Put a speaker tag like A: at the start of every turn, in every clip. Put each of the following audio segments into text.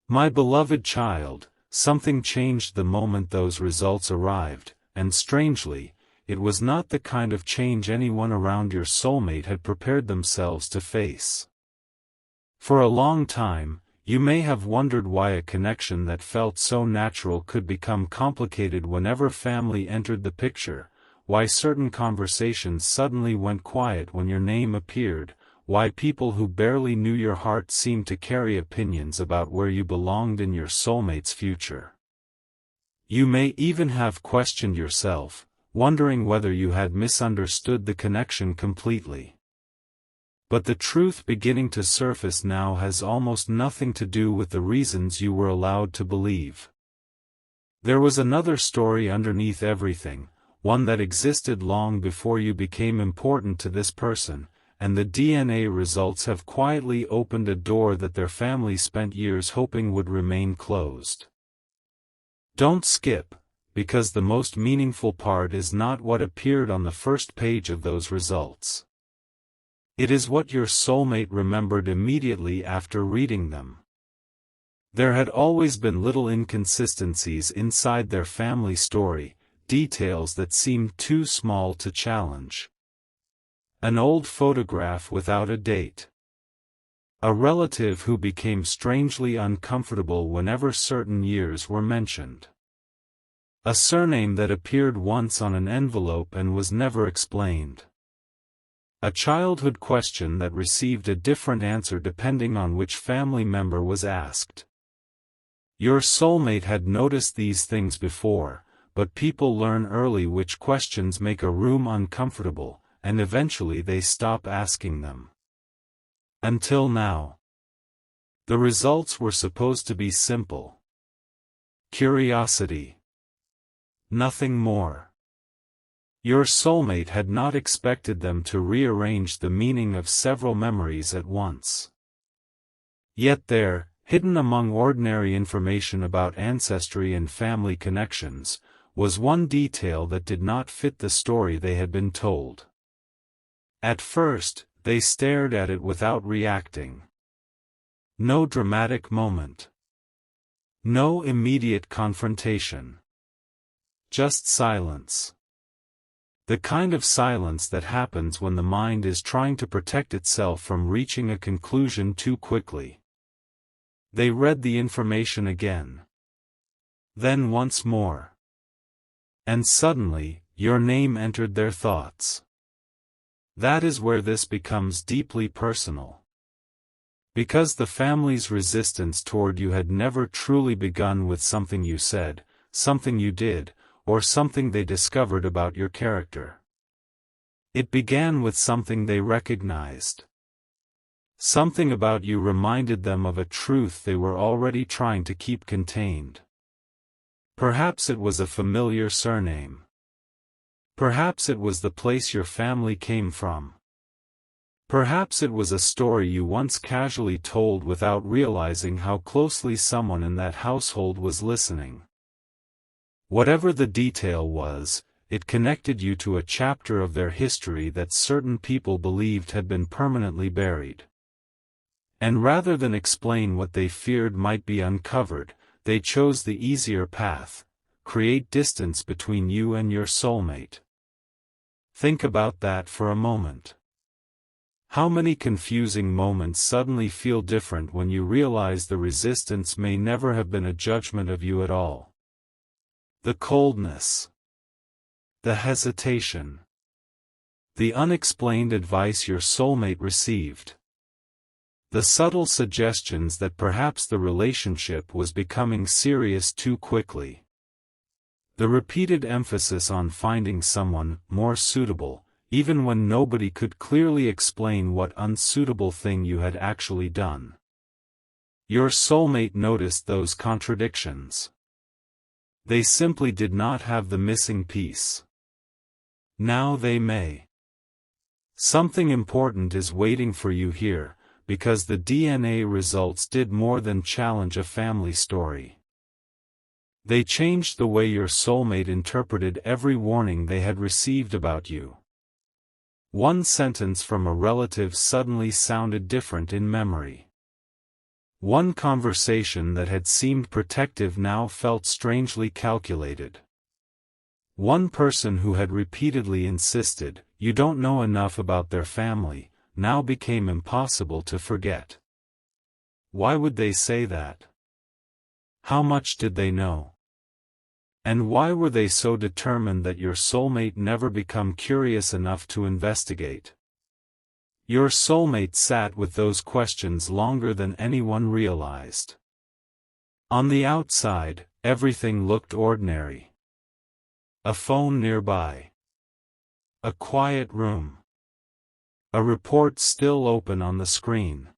A: My beloved child, something changed the moment those results arrived, and strangely, it was not the kind of change anyone around your soulmate had prepared themselves to face. For a long time, you may have wondered why a connection that felt so natural could become complicated whenever family entered the picture, why certain conversations suddenly went quiet when your name appeared, why people who barely knew your heart seemed to carry opinions about where you belonged in your soulmate's future. You may even have questioned yourself, wondering whether you had misunderstood the connection completely. But the truth beginning to surface now has almost nothing to do with the reasons you were allowed to believe. There was another story underneath everything, one that existed long before you became important to this person, and the DNA results have quietly opened a door that their family spent years hoping would remain closed. Don't skip, because the most meaningful part is not what appeared on the first page of those results. It is what your soulmate remembered immediately after reading them. There had always been little inconsistencies inside their family story, details that seemed too small to challenge. An old photograph without a date. A relative who became strangely uncomfortable whenever certain years were mentioned. A surname that appeared once on an envelope and was never explained. A childhood question that received a different answer depending on which family member was asked. Your soulmate had noticed these things before, but people learn early which questions make a room uncomfortable, and eventually they stop asking them. Until now. The results were supposed to be simple. Curiosity. Nothing more. Your soulmate had not expected them to rearrange the meaning of several memories at once. Yet there, hidden among ordinary information about ancestry and family connections, was one detail that did not fit the story they had been told. At first, they stared at it without reacting. No dramatic moment. No immediate confrontation. Just silence. The kind of silence that happens when the mind is trying to protect itself from reaching a conclusion too quickly. They read the information again. Then once more. And suddenly, your name entered their thoughts. That is where this becomes deeply personal. Because the family's resistance toward you had never truly begun with something you said, something you did, or something they discovered about your character. It began with something they recognized. Something about you reminded them of a truth they were already trying to keep contained. Perhaps it was a familiar surname. Perhaps it was the place your family came from. Perhaps it was a story you once casually told without realizing how closely someone in that household was listening. Whatever the detail was, it connected you to a chapter of their history that certain people believed had been permanently buried. And rather than explain what they feared might be uncovered, they chose the easier path: create distance between you and your soulmate. Think about that for a moment. How many confusing moments suddenly feel different when you realize the resistance may never have been a judgment of you at all? The coldness. The hesitation. The unexplained advice your soulmate received. The subtle suggestions that perhaps the relationship was becoming serious too quickly. The repeated emphasis on finding someone more suitable, even when nobody could clearly explain what unsuitable thing you had actually done. Your soulmate noticed those contradictions. They simply did not have the missing piece. Now they may. Something important is waiting for you here, because the DNA results did more than challenge a family story. They changed the way your soulmate interpreted every warning they had received about you. One sentence from a relative suddenly sounded different in memory. One conversation that had seemed protective now felt strangely calculated. One person who had repeatedly insisted, "You don't know enough about their family," now became impossible to forget. Why would they say that? How much did they know? And why were they so determined that your soulmate never become curious enough to investigate? Your soulmate sat with those questions longer than anyone realized. On the outside, everything looked ordinary. A phone nearby. A quiet room. A report still open on the screen.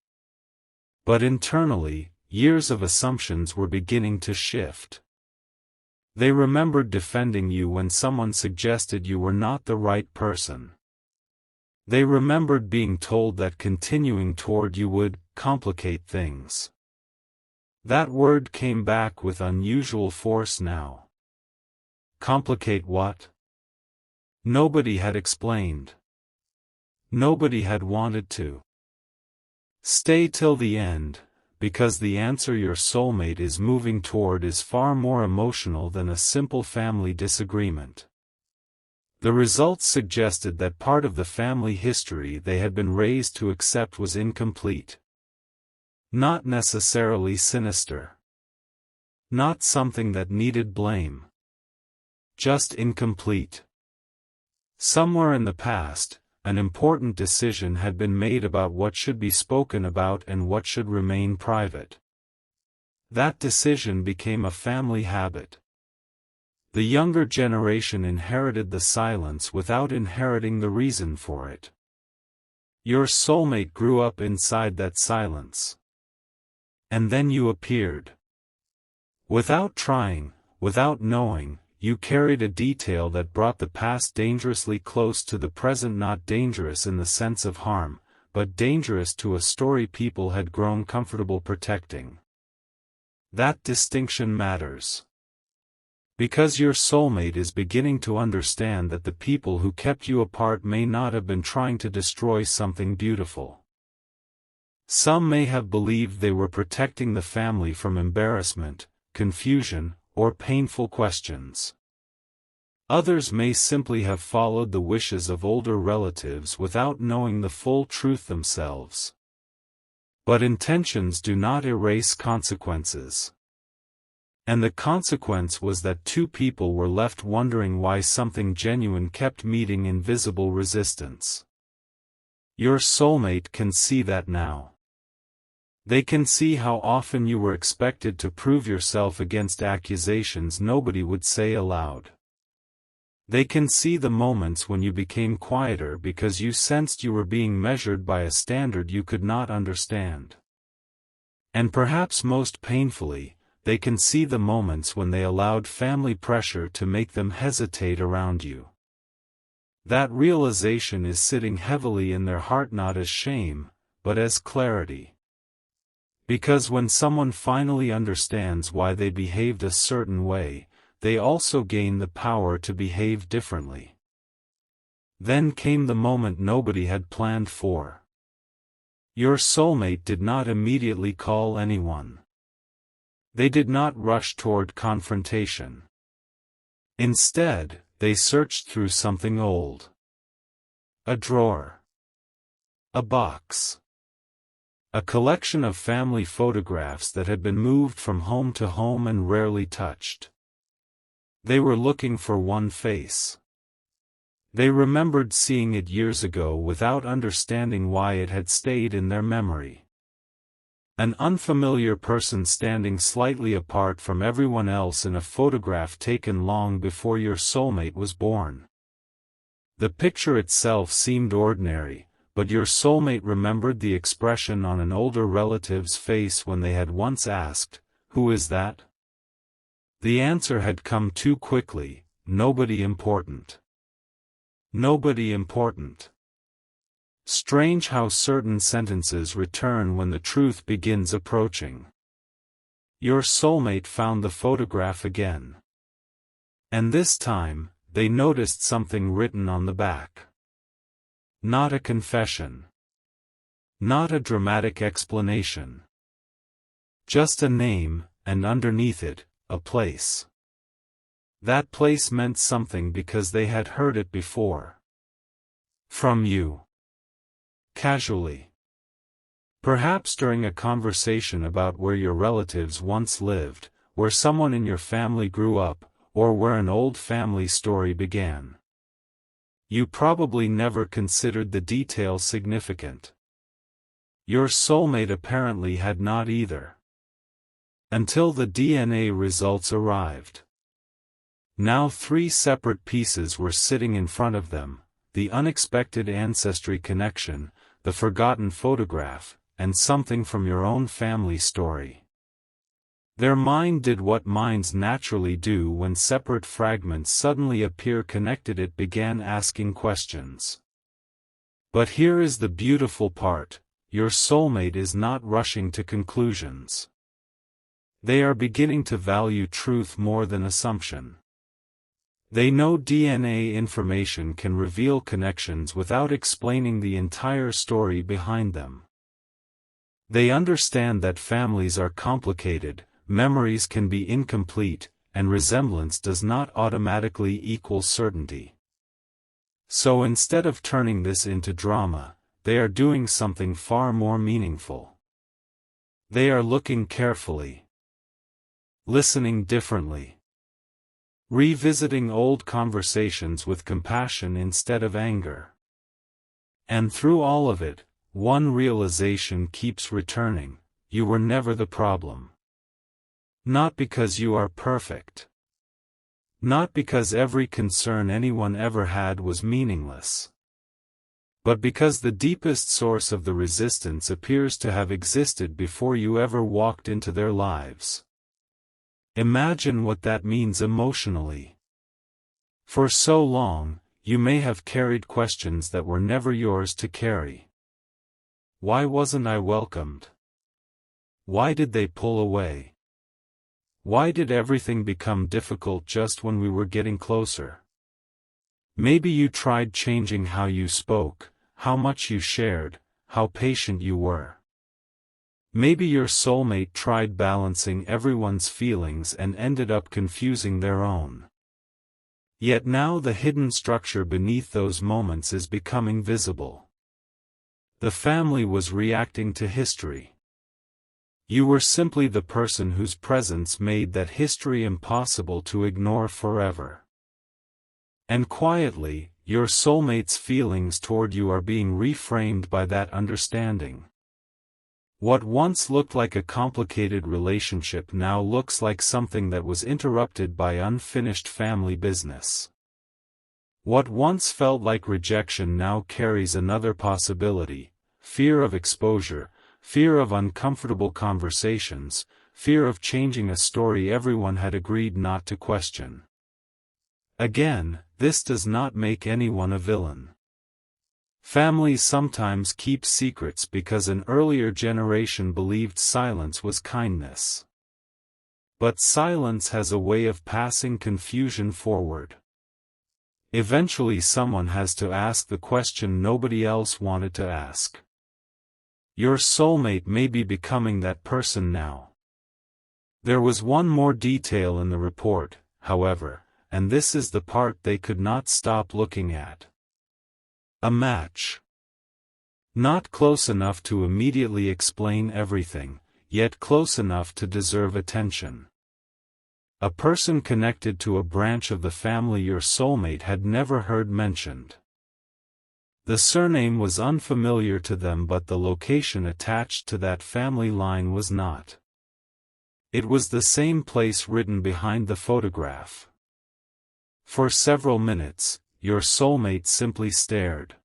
A: But internally, years of assumptions were beginning to shift. They remembered defending you when someone suggested you were not the right person. They remembered being told that continuing toward you would complicate things. That word came back with unusual force now. Complicate what? Nobody had explained. Nobody had wanted to. Stay till the end, because the answer your soulmate is moving toward is far more emotional than a simple family disagreement. The results suggested that part of the family history they had been raised to accept was incomplete. Not necessarily sinister. Not something that needed blame. Just incomplete. Somewhere in the past, an important decision had been made about what should be spoken about and what should remain private. That decision became a family habit. The younger generation inherited the silence without inheriting the reason for it. Your soulmate grew up inside that silence. And then you appeared. Without trying, without knowing, you carried a detail that brought the past dangerously close to the present, not dangerous in the sense of harm, but dangerous to a story people had grown comfortable protecting. That distinction matters. Because your soulmate is beginning to understand that the people who kept you apart may not have been trying to destroy something beautiful. Some may have believed they were protecting the family from embarrassment, confusion, or painful questions. Others may simply have followed the wishes of older relatives without knowing the full truth themselves. But intentions do not erase consequences. And the consequence was that two people were left wondering why something genuine kept meeting invisible resistance. Your soulmate can see that now. They can see how often you were expected to prove yourself against accusations nobody would say aloud. They can see the moments when you became quieter because you sensed you were being measured by a standard you could not understand. And perhaps most painfully, they can see the moments when they allowed family pressure to make them hesitate around you. That realization is sitting heavily in their heart, not as shame, but as clarity. Because when someone finally understands why they behaved a certain way, they also gain the power to behave differently. Then came the moment nobody had planned for. Your soulmate did not immediately call anyone. They did not rush toward confrontation. Instead, they searched through something old. A drawer. A box. A collection of family photographs that had been moved from home to home and rarely touched. They were looking for one face. They remembered seeing it years ago without understanding why it had stayed in their memory. An unfamiliar person standing slightly apart from everyone else in a photograph taken long before your soulmate was born. The picture itself seemed ordinary, but your soulmate remembered the expression on an older relative's face when they had once asked, "Who is that?" The answer had come too quickly, "Nobody important." Nobody important. Strange how certain sentences return when the truth begins approaching. Your soulmate found the photograph again. And this time, they noticed something written on the back. Not a confession. Not a dramatic explanation. Just a name, and underneath it, a place. That place meant something because they had heard it before. From you. Casually. Perhaps during a conversation about where your relatives once lived, where someone in your family grew up, or where an old family story began. You probably never considered the detail significant. Your soulmate apparently had not either. Until the DNA results arrived. Now 3 separate pieces were sitting in front of them, the unexpected ancestry connection, the forgotten photograph, and something from your own family story. Their mind did what minds naturally do when separate fragments suddenly appear connected. It began asking questions. But here is the beautiful part, your soulmate is not rushing to conclusions. They are beginning to value truth more than assumption. They know DNA information can reveal connections without explaining the entire story behind them. They understand that families are complicated, memories can be incomplete, and resemblance does not automatically equal certainty. So instead of turning this into drama, they are doing something far more meaningful. They are looking carefully. Listening differently. Revisiting old conversations with compassion instead of anger. And through all of it, one realization keeps returning: you were never the problem. Not because you are perfect. Not because every concern anyone ever had was meaningless. But because the deepest source of the resistance appears to have existed before you ever walked into their lives. Imagine what that means emotionally. For so long, you may have carried questions that were never yours to carry. Why wasn't I welcomed? Why did they pull away? Why did everything become difficult just when we were getting closer? Maybe you tried changing how you spoke, how much you shared, how patient you were. Maybe your soulmate tried balancing everyone's feelings and ended up confusing their own. Yet now the hidden structure beneath those moments is becoming visible. The family was reacting to history. You were simply the person whose presence made that history impossible to ignore forever. And quietly, your soulmate's feelings toward you are being reframed by that understanding. What once looked like a complicated relationship now looks like something that was interrupted by unfinished family business. What once felt like rejection now carries another possibility: fear of exposure, fear of uncomfortable conversations, fear of changing a story everyone had agreed not to question. Again, this does not make anyone a villain. Families sometimes keep secrets because an earlier generation believed silence was kindness. But silence has a way of passing confusion forward. Eventually someone has to ask the question nobody else wanted to ask. Your soulmate may be becoming that person now. There was one more detail in the report, however, and this is the part they could not stop looking at. A match. Not close enough to immediately explain everything, yet close enough to deserve attention. A person connected to a branch of the family your soulmate had never heard mentioned. The surname was unfamiliar to them, but the location attached to that family line was not. It was the same place written behind the photograph. For several minutes, your soulmate simply stared.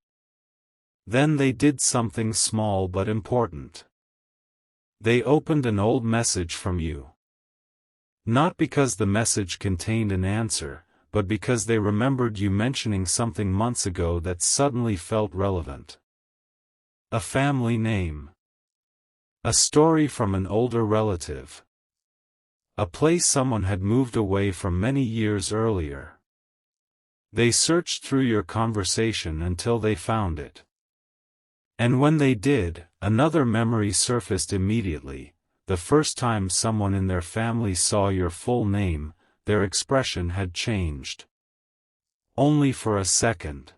A: Then they did something small but important. They opened an old message from you. Not because the message contained an answer, but because they remembered you mentioning something months ago that suddenly felt relevant. A family name. A story from an older relative. A place someone had moved away from many years earlier. They searched through your conversation until they found it. And when they did, another memory surfaced immediately, the first time someone in their family saw your full name, their expression had changed. Only for a second.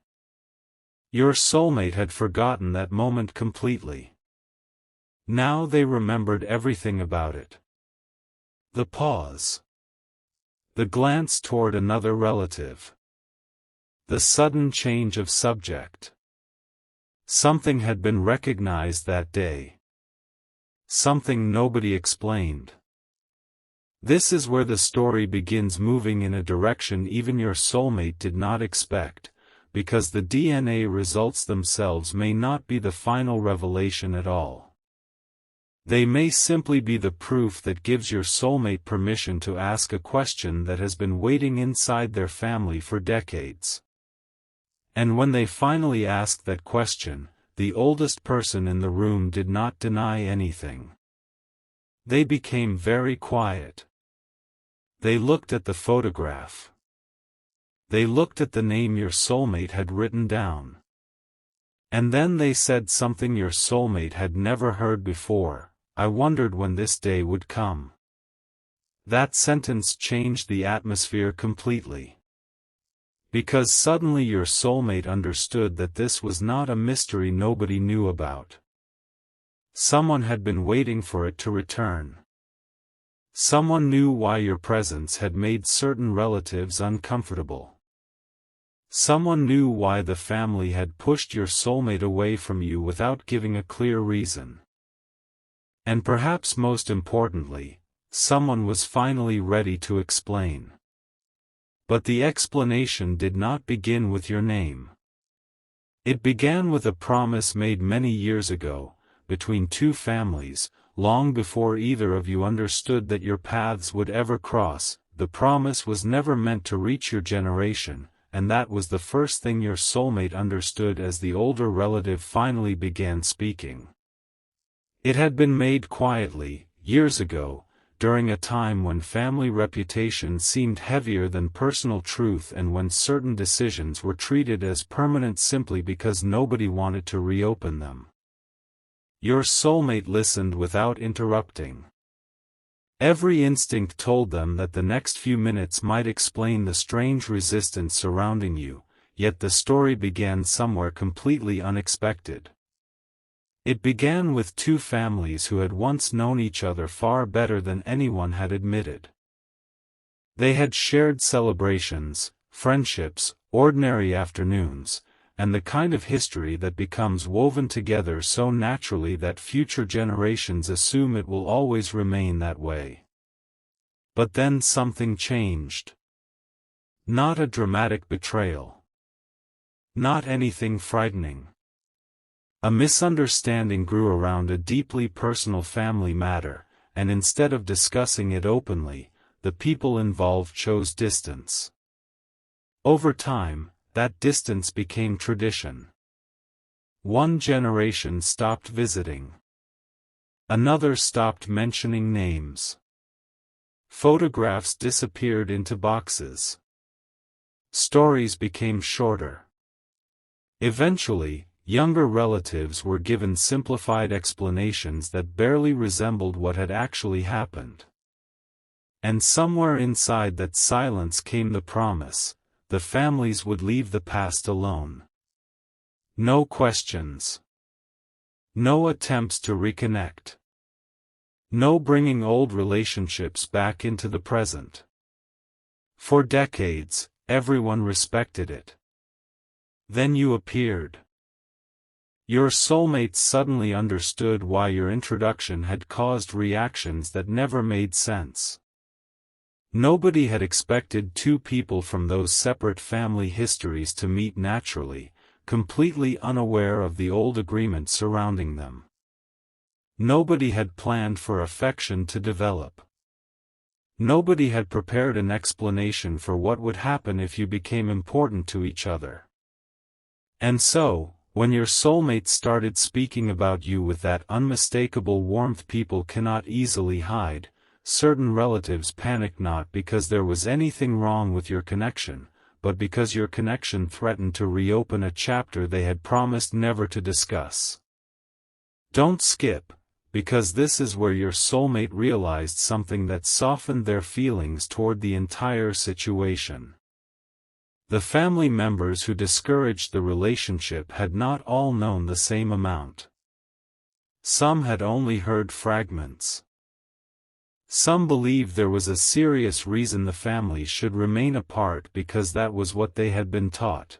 A: Your soulmate had forgotten that moment completely. Now they remembered everything about it. The pause. The glance toward another relative. The sudden change of subject. Something had been recognized that day. Something nobody explained. This is where the story begins moving in a direction even your soulmate did not expect, because the DNA results themselves may not be the final revelation at all. They may simply be the proof that gives your soulmate permission to ask a question that has been waiting inside their family for decades. And when they finally asked that question, the oldest person in the room did not deny anything. They became very quiet. They looked at the photograph. They looked at the name your soulmate had written down. And then they said something your soulmate had never heard before: "I wondered when this day would come." That sentence changed the atmosphere completely. Because suddenly your soulmate understood that this was not a mystery nobody knew about. Someone had been waiting for it to return. Someone knew why your presence had made certain relatives uncomfortable. Someone knew why the family had pushed your soulmate away from you without giving a clear reason. And perhaps most importantly, someone was finally ready to explain. But the explanation did not begin with your name. It began with a promise made many years ago, between two families, long before either of you understood that your paths would ever cross. The promise was never meant to reach your generation, and that was the first thing your soulmate understood as the older relative finally began speaking. It had been made quietly, years ago, during a time when family reputation seemed heavier than personal truth and when certain decisions were treated as permanent simply because nobody wanted to reopen them. Your soulmate listened without interrupting. Every instinct told them that the next few minutes might explain the strange resistance surrounding you, yet the story began somewhere completely unexpected. It began with two families who had once known each other far better than anyone had admitted. They had shared celebrations, friendships, ordinary afternoons, and the kind of history that becomes woven together so naturally that future generations assume it will always remain that way. But then something changed. Not a dramatic betrayal. Not anything frightening. A misunderstanding grew around a deeply personal family matter, and instead of discussing it openly, the people involved chose distance. Over time, that distance became tradition. One generation stopped visiting. Another stopped mentioning names. Photographs disappeared into boxes. Stories became shorter. Eventually, younger relatives were given simplified explanations that barely resembled what had actually happened. And somewhere inside that silence came the promise: the families would leave the past alone. No questions. No attempts to reconnect. No bringing old relationships back into the present. For decades, everyone respected it. Then you appeared. Your soulmate suddenly understood why your introduction had caused reactions that never made sense. Nobody had expected two people from those separate family histories to meet naturally, completely unaware of the old agreement surrounding them. Nobody had planned for affection to develop. Nobody had prepared an explanation for what would happen if you became important to each other. And so, when your soulmate started speaking about you with that unmistakable warmth people cannot easily hide, certain relatives panicked not because there was anything wrong with your connection, but because your connection threatened to reopen a chapter they had promised never to discuss. Don't skip, because this is where your soulmate realized something that softened their feelings toward the entire situation. The family members who discouraged the relationship had not all known the same amount. Some had only heard fragments. Some believed there was a serious reason the families should remain apart because that was what they had been taught.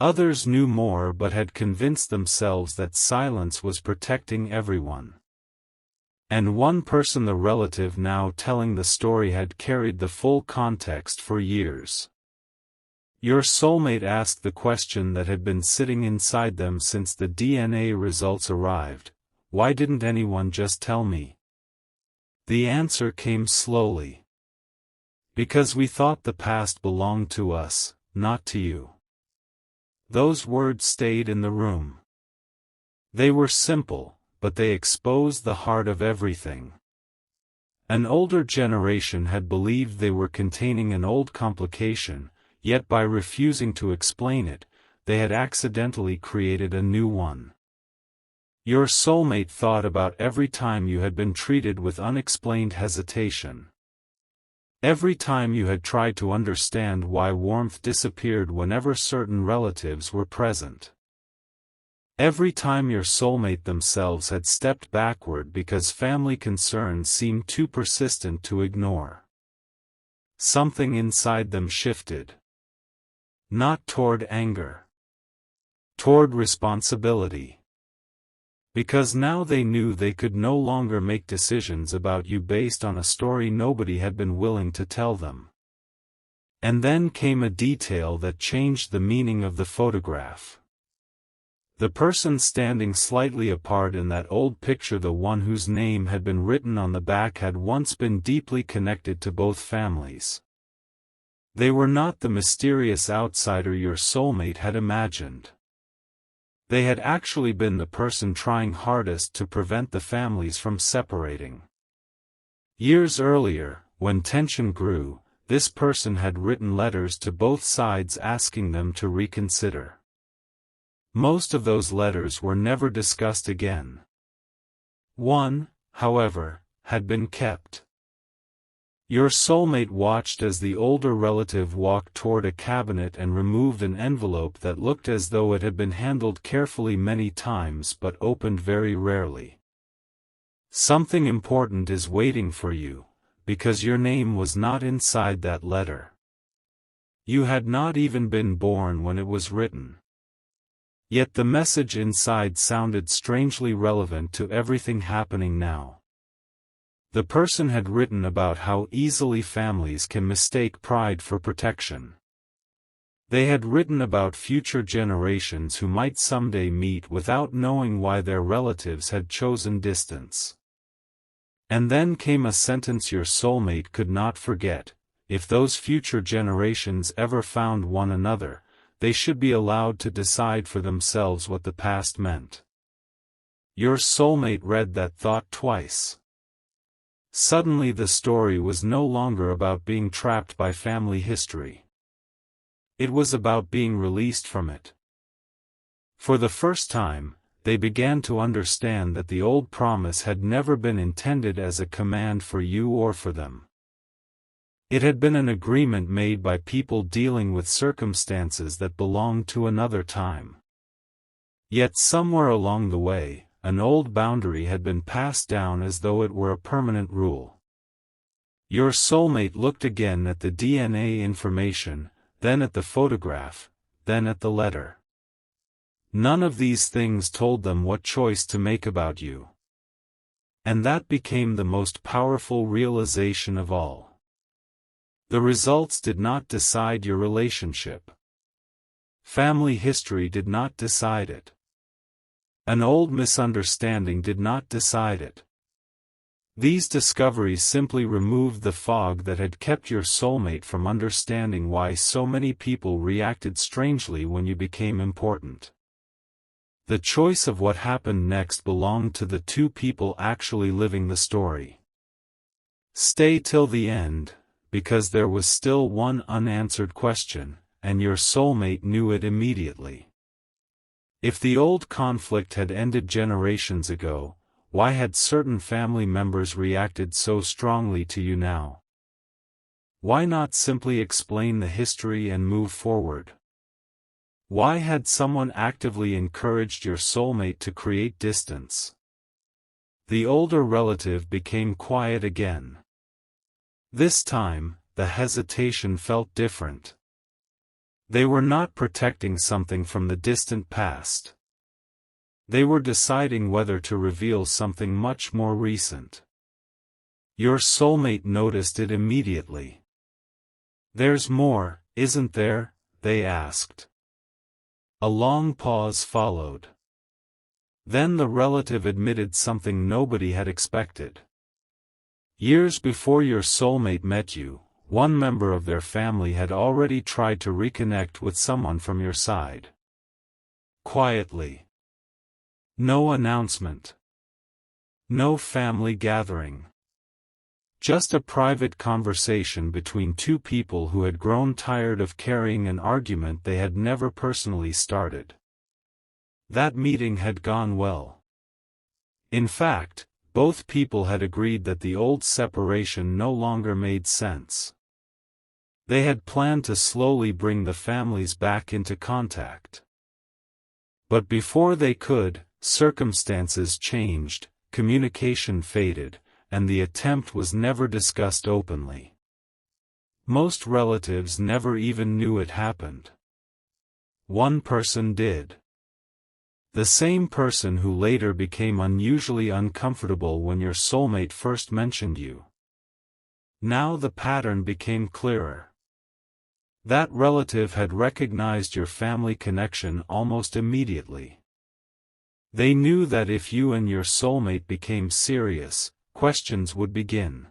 A: Others knew more but had convinced themselves that silence was protecting everyone. And one person, the relative now telling the story, had carried the full context for years. Your soulmate asked the question that had been sitting inside them since the DNA results arrived: why didn't anyone just tell me? The answer came slowly. Because we thought the past belonged to us, not to you. Those words stayed in the room. They were simple, but they exposed the heart of everything. An older generation had believed they were containing an old complication, yet by refusing to explain it, they had accidentally created a new one. Your soulmate thought about every time you had been treated with unexplained hesitation. Every time you had tried to understand why warmth disappeared whenever certain relatives were present. Every time your soulmate themselves had stepped backward because family concerns seemed too persistent to ignore. Something inside them shifted. Not toward anger. Toward responsibility. Because now they knew they could no longer make decisions about you based on a story nobody had been willing to tell them. And then came a detail that changed the meaning of the photograph. The person standing slightly apart in that old picture, the one whose name had been written on the back, had once been deeply connected to both families. They were not the mysterious outsider your soulmate had imagined. They had actually been the person trying hardest to prevent the families from separating. Years earlier, when tension grew, this person had written letters to both sides asking them to reconsider. Most of those letters were never discussed again. One, however, had been kept. Your soulmate watched as the older relative walked toward a cabinet and removed an envelope that looked as though it had been handled carefully many times but opened very rarely. Something important is waiting for you, because your name was not inside that letter. You had not even been born when it was written. Yet the message inside sounded strangely relevant to everything happening now. The person had written about how easily families can mistake pride for protection. They had written about future generations who might someday meet without knowing why their relatives had chosen distance. And then came a sentence your soulmate could not forget: if those future generations ever found one another, they should be allowed to decide for themselves what the past meant. Your soulmate read that thought twice. Suddenly the story was no longer about being trapped by family history. It was about being released from it. For the first time, they began to understand that the old promise had never been intended as a command for you or for them. It had been an agreement made by people dealing with circumstances that belonged to another time. Yet somewhere along the way, an old boundary had been passed down as though it were a permanent rule. Your soulmate looked again at the DNA information, then at the photograph, then at the letter. None of these things told them what choice to make about you. And that became the most powerful realization of all. The results did not decide your relationship. Family history did not decide it. An old misunderstanding did not decide it. These discoveries simply removed the fog that had kept your soulmate from understanding why so many people reacted strangely when you became important. The choice of what happened next belonged to the two people actually living the story. Stay till the end, because there was still one unanswered question, and your soulmate knew it immediately. If the old conflict had ended generations ago, why had certain family members reacted so strongly to you now? Why not simply explain the history and move forward? Why had someone actively encouraged your soulmate to create distance? The older relative became quiet again. This time, the hesitation felt different. They were not protecting something from the distant past. They were deciding whether to reveal something much more recent. Your soulmate noticed it immediately. "There's more, isn't there?" they asked. A long pause followed. Then the relative admitted something nobody had expected. Years before your soulmate met you, one member of their family had already tried to reconnect with someone from your side. Quietly. No announcement. No family gathering. Just a private conversation between two people who had grown tired of carrying an argument they had never personally started. That meeting had gone well. In fact, both people had agreed that the old separation no longer made sense. They had planned to slowly bring the families back into contact. But before they could, circumstances changed, communication faded, and the attempt was never discussed openly. Most relatives never even knew it happened. One person did. The same person who later became unusually uncomfortable when your soulmate first mentioned you. Now the pattern became clearer. That relative had recognized your family connection almost immediately. They knew that if you and your soulmate became serious, questions would begin.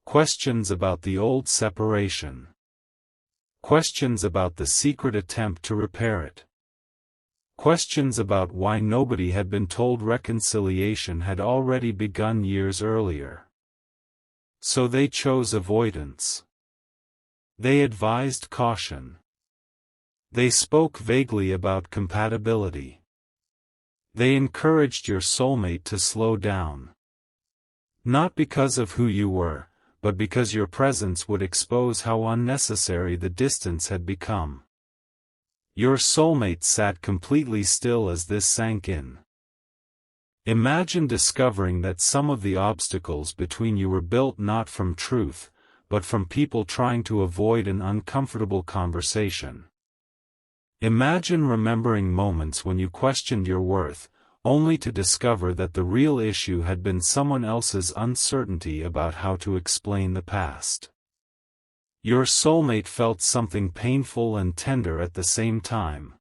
A: Questions about the old separation. Questions about the secret attempt to repair it. Questions about why nobody had been told reconciliation had already begun years earlier. So they chose avoidance. They advised caution. They spoke vaguely about compatibility. They encouraged your soulmate to slow down. Not because of who you were, but because your presence would expose how unnecessary the distance had become. Your soulmate sat completely still as this sank in. Imagine discovering that some of the obstacles between you were built not from truth, but from people trying to avoid an uncomfortable conversation. Imagine remembering moments when you questioned your worth, only to discover that the real issue had been someone else's uncertainty about how to explain the past. Your soulmate felt something painful and tender at the same time.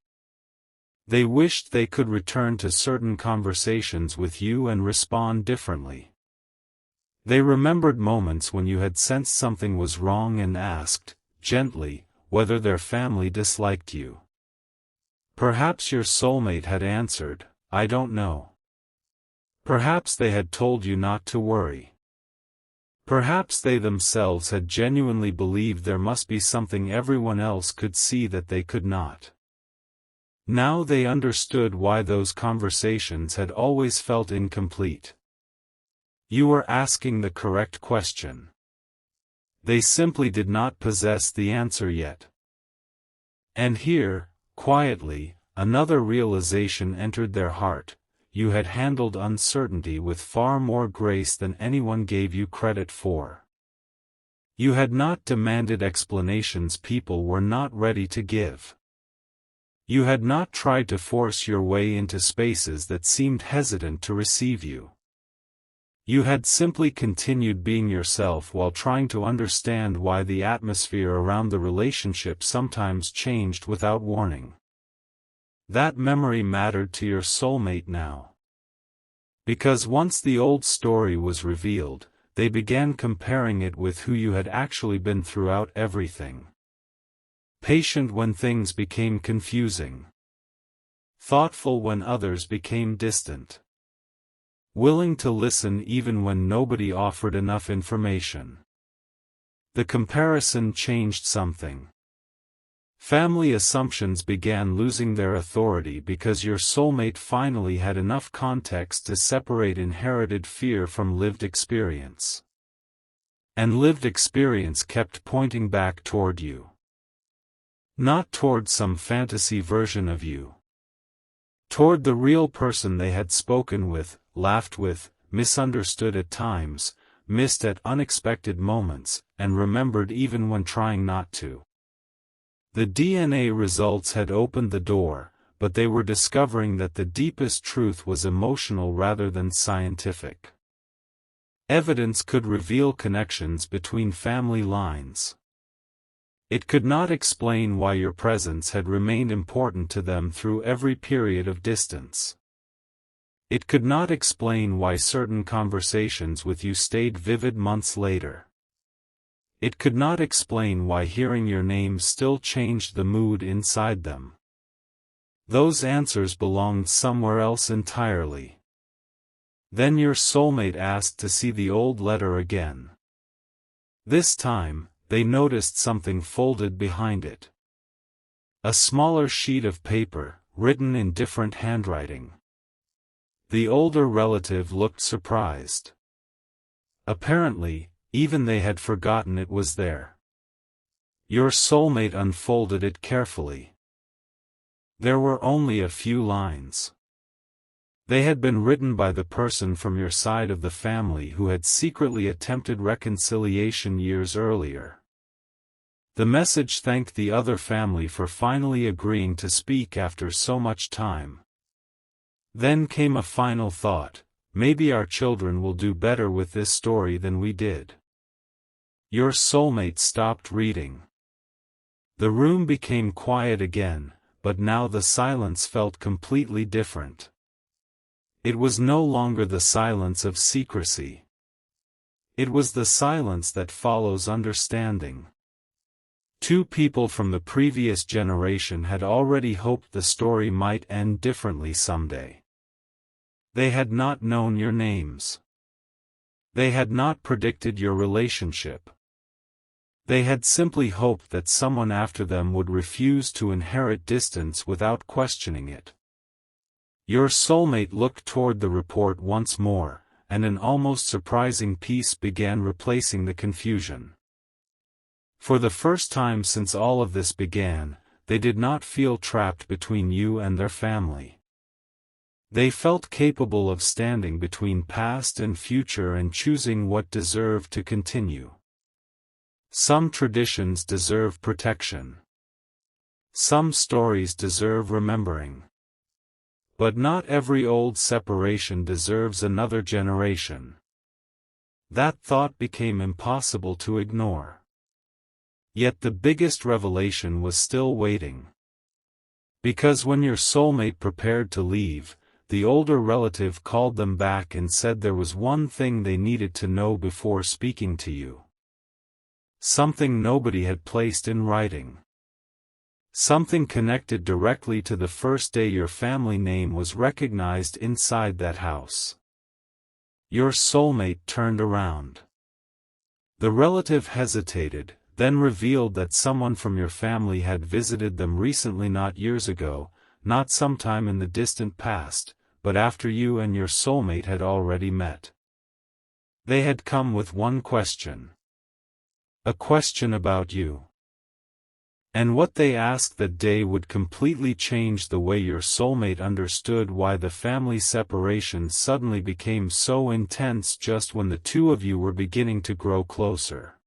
A: They wished they could return to certain conversations with you and respond differently. They remembered moments when you had sensed something was wrong and asked, gently, whether their family disliked you. Perhaps your soulmate had answered, "I don't know." Perhaps they had told you not to worry. Perhaps they themselves had genuinely believed there must be something everyone else could see that they could not. Now they understood why those conversations had always felt incomplete. You were asking the correct question. They simply did not possess the answer yet. And here, quietly, another realization entered their heart: you had handled uncertainty with far more grace than anyone gave you credit for. You had not demanded explanations people were not ready to give. You had not tried to force your way into spaces that seemed hesitant to receive you. You had simply continued being yourself while trying to understand why the atmosphere around the relationship sometimes changed without warning. That memory mattered to your soulmate now. Because once the old story was revealed, they began comparing it with who you had actually been throughout everything. Patient when things became confusing. Thoughtful when others became distant. Willing to listen even when nobody offered enough information. The comparison changed something. Family assumptions began losing their authority because your soulmate finally had enough context to separate inherited fear from lived experience. And lived experience kept pointing back toward you. Not toward some fantasy version of you. Toward the real person they had spoken with, laughed with, misunderstood at times, missed at unexpected moments, and remembered even when trying not to. The DNA results had opened the door, but they were discovering that the deepest truth was emotional rather than scientific. Evidence could reveal connections between family lines. It could not explain why your presence had remained important to them through every period of distance. It could not explain why certain conversations with you stayed vivid months later. It could not explain why hearing your name still changed the mood inside them. Those answers belonged somewhere else entirely. Then your soulmate asked to see the old letter again. This time, they noticed something folded behind it. A smaller sheet of paper, written in different handwriting. The older relative looked surprised. Apparently, even they had forgotten it was there. Your soulmate unfolded it carefully. There were only a few lines. They had been written by the person from your side of the family who had secretly attempted reconciliation years earlier. The message thanked the other family for finally agreeing to speak after so much time. Then came a final thought: maybe our children will do better with this story than we did. Your soulmate stopped reading. The room became quiet again, but now the silence felt completely different. It was no longer the silence of secrecy. It was the silence that follows understanding. Two people from the previous generation had already hoped the story might end differently someday. They had not known your names. They had not predicted your relationship. They had simply hoped that someone after them would refuse to inherit distance without questioning it. Your soulmate looked toward the report once more, and an almost surprising peace began replacing the confusion. For the first time since all of this began, they did not feel trapped between you and their family. They felt capable of standing between past and future and choosing what deserved to continue. Some traditions deserve protection. Some stories deserve remembering. But not every old separation deserves another generation. That thought became impossible to ignore. Yet the biggest revelation was still waiting. Because when your soulmate prepared to leave, the older relative called them back and said there was one thing they needed to know before speaking to you. Something nobody had placed in writing. Something connected directly to the first day your family name was recognized inside that house. Your soulmate turned around. The relative hesitated, then revealed that someone from your family had visited them recently, not years ago, not sometime in the distant past, but after you and your soulmate had already met. They had come with one question. A question about you. And what they asked that day would completely change the way your soulmate understood why the family separation suddenly became so intense just when the two of you were beginning to grow closer.